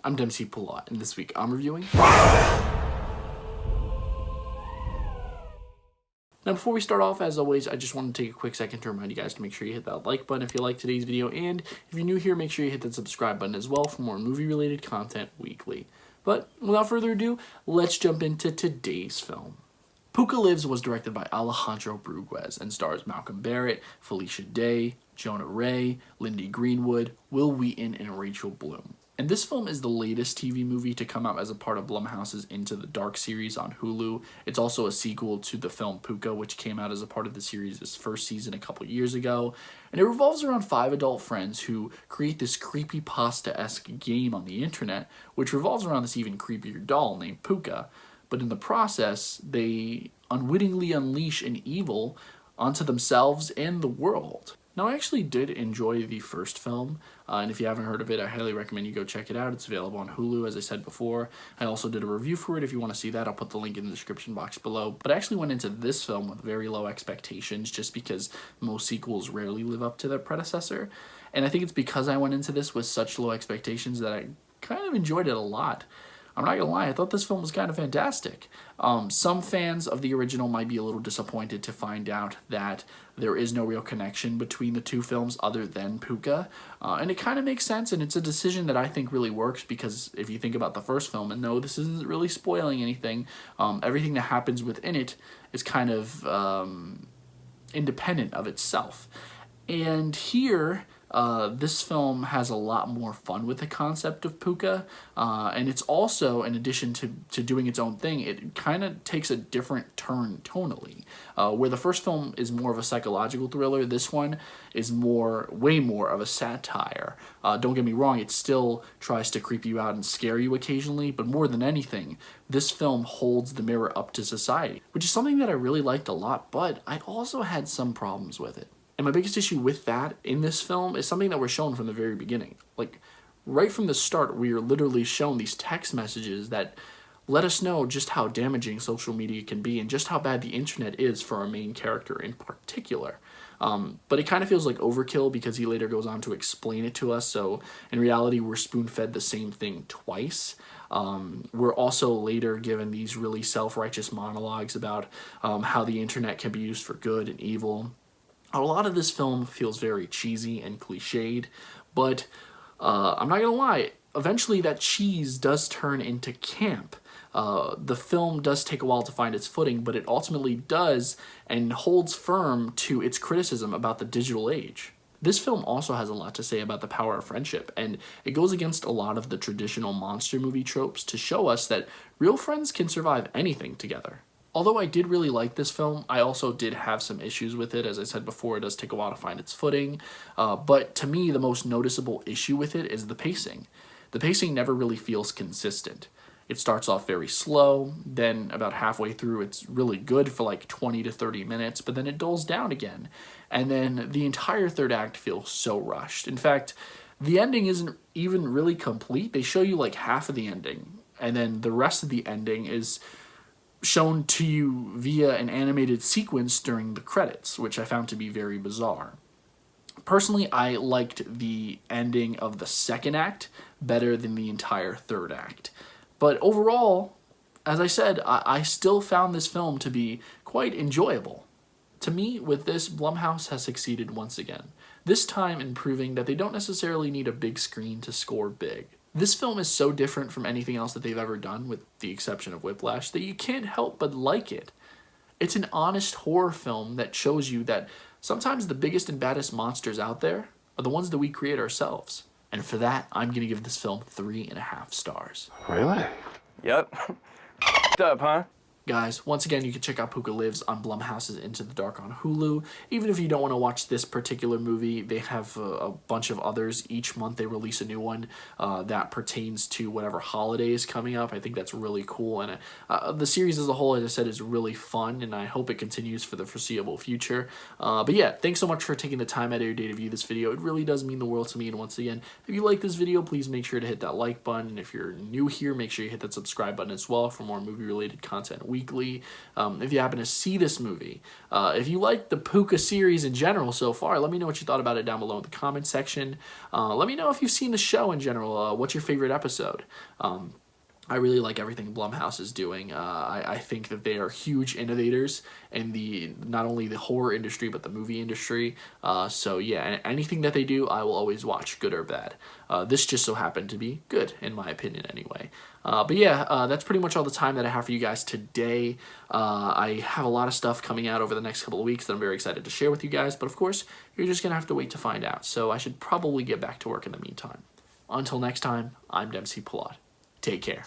I'm Dempsey Pulot, and this week I'm reviewing... Now, before we start off, as always, I just want to take a quick second to remind you guys to make sure you hit that like button if you like today's video, and if you're new here, make sure you hit that subscribe button as well for more movie-related content weekly. But without further ado, let's jump into today's film. Pooka Lives was directed by Alejandro Bruguez and stars Malcolm Barrett, Felicia Day, Jonah Ray, Lindy Greenwood, Will Wheaton, and Rachel Bloom. And this film is the latest TV movie to come out as a part of Blumhouse's Into the Dark series on Hulu. It's also a sequel to the film Pooka, which came out as a part of the series' first season a couple years ago. And it revolves around 5 adult friends who create this creepypasta-esque game on the internet, which revolves around this even creepier doll named Pooka. But in the process, they unwittingly unleash an evil onto themselves and the world. Now, I actually did enjoy the first film, and if you haven't heard of it, I highly recommend you go check it out. It's available on Hulu, as I said before. I also did a review for it. If you want to see that, I'll put the link in the description box below. But I actually went into this film with very low expectations, just because most sequels rarely live up to their predecessor. And I think it's because I went into this with such low expectations that I kind of enjoyed it a lot. I'm not gonna lie, I thought this film was kind of fantastic. Some fans of the original might be a little disappointed to find out that there is no real connection between the two films other than Pooka. And it kind of makes sense, and it's a decision that I think really works, because if you think about the first film, and no, this isn't really spoiling anything, everything that happens within it is kind of independent of itself. And here, this film has a lot more fun with the concept of Pooka, and it's also, in addition to doing its own thing, it kind of takes a different turn tonally. Where the first film is more of a psychological thriller, this one is way more of a satire. Don't get me wrong, it still tries to creep you out and scare you occasionally, but more than anything, this film holds the mirror up to society, which is something that I really liked a lot, but I also had some problems with it. And my biggest issue with that in this film is something that we're shown from the very beginning. Like, right from the start, we are literally shown these text messages that let us know just how damaging social media can be and just how bad the internet is for our main character in particular. But it kind of feels like overkill, because he later goes on to explain it to us, so in reality we're spoon-fed the same thing twice. We're also later given these really self-righteous monologues about how the internet can be used for good and evil. A lot of this film feels very cheesy and cliched, but I'm not gonna lie, eventually that cheese does turn into camp. The film does take a while to find its footing, but it ultimately does and holds firm to its criticism about the digital age. This film also has a lot to say about the power of friendship, and it goes against a lot of the traditional monster movie tropes to show us that real friends can survive anything together. Although I did really like this film, I also did have some issues with it. As I said before, it does take a while to find its footing. But to me, the most noticeable issue with it is the pacing. The pacing never really feels consistent. It starts off very slow, then about halfway through it's really good for like 20 to 30 minutes, but then it dulls down again. And then the entire third act feels so rushed. In fact, the ending isn't even really complete. They show you like half of the ending, and then the rest of the ending is shown to you via an animated sequence during the credits, which I found to be very bizarre. Personally, I liked the ending of the second act better than the entire third act. But overall, as I said, I still found this film to be quite enjoyable. To me, with this, Blumhouse has succeeded once again, this time in proving that they don't necessarily need a big screen to score big. This film is so different from anything else that they've ever done, with the exception of Whiplash, that you can't help but like it. It's an honest horror film that shows you that sometimes the biggest and baddest monsters out there are the ones that we create ourselves. And for that, I'm going to give this film 3.5 stars. Really? Yep. Up, huh? Guys, once again, you can check out Pooka Lives on Blumhouse's Into the Dark on Hulu. Even if you don't want to watch this particular movie, they have a bunch of others. Each month they release a new one that pertains to whatever holiday is coming up. I think that's really cool. And the series as a whole, as I said, is really fun, and I hope it continues for the foreseeable future. But yeah, thanks so much for taking the time out of your day to view this video. It really does mean the world to me. And once again, if you like this video, please make sure to hit that like button. And if you're new here, make sure you hit that subscribe button as well for more movie-related content weekly. If you happen to see this movie, if you like the Pooka series in general so far, let me know what you thought about it down below in the comment section. Let me know if you've seen the show in general. What's your favorite episode? I really like everything Blumhouse is doing. I think that they are huge innovators in not only the horror industry but the movie industry. So yeah, anything that they do, I will always watch, good or bad. This just so happened to be good, in my opinion, anyway. But yeah, that's pretty much all the time that I have for you guys today. I have a lot of stuff coming out over the next couple of weeks that I'm very excited to share with you guys. But of course, you're just gonna have to wait to find out. So I should probably get back to work in the meantime. Until next time, I'm Dempsey Plot. Take care.